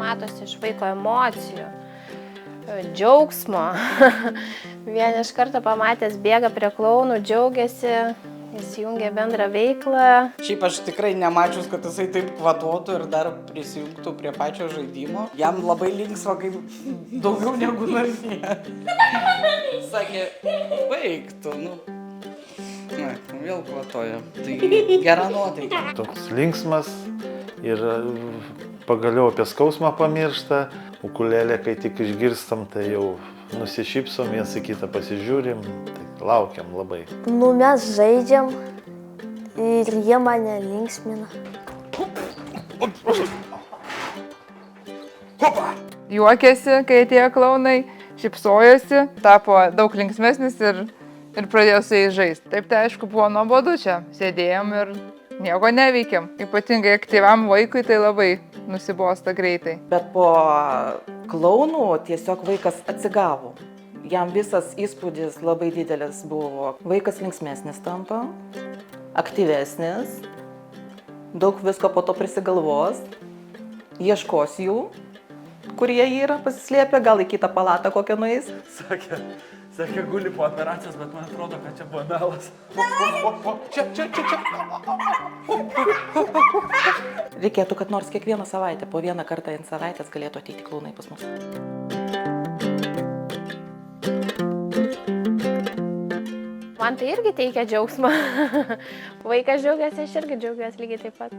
Matosi iš vaiko emocijų, džiaugsmo. Vien iš karto pamatęs bėga prie klounų, džiaugiasi, įsijungia bendrą veiklą. Šiaip aš tikrai nemačius, kad jisai taip kvatotų ir dar prisijungtų prie pačio žaidimo. Jam labai linksma, kaip daugiau negu namie. Sakė, baigtų, nu. Na, vėl kvatoja. Tai gera nuotaika. Toks linksmas ir pagaliau apie skausmą pamiršta. Ukulelę, kai tik išgirstam, tai jau nusišypsom, viens į kitą pasižiūrim, tai laukiam labai. Nu, mes žaidžiam ir jie mane linksmina. Juokėsi, kai atėjo klounai, šypsojosi, tapo daug linksmesnis ir pradėjo su jais žaisti. Taip tai aišku buvo nuobodu čia, sėdėjom ir nieko neveikėm. Ypatingai aktyviam vaikui tai labai nusibosta greitai. Bet po klounų tiesiog vaikas atsigavo. Jam visas įspūdis labai didelis buvo. Vaikas linksmesnis tampa, aktyvesnis, daug visko po to prisigalvos, ieškos jų, kur jie yra pasislėpę, gal į kitą palatą kokią nueis. Sakė, guli po operacijos, bet man atrodo, kad čia buvo melas. Čia. Reikėtų, kad nors kiekvieną savaitę, po vieną kartą į savaitės galėtų ateiti klounai pas mus. Man tai irgi teikia džiaugsmą. Vaikas džiaugiasi, aš irgi džiaugiuosi lygiai taip pat.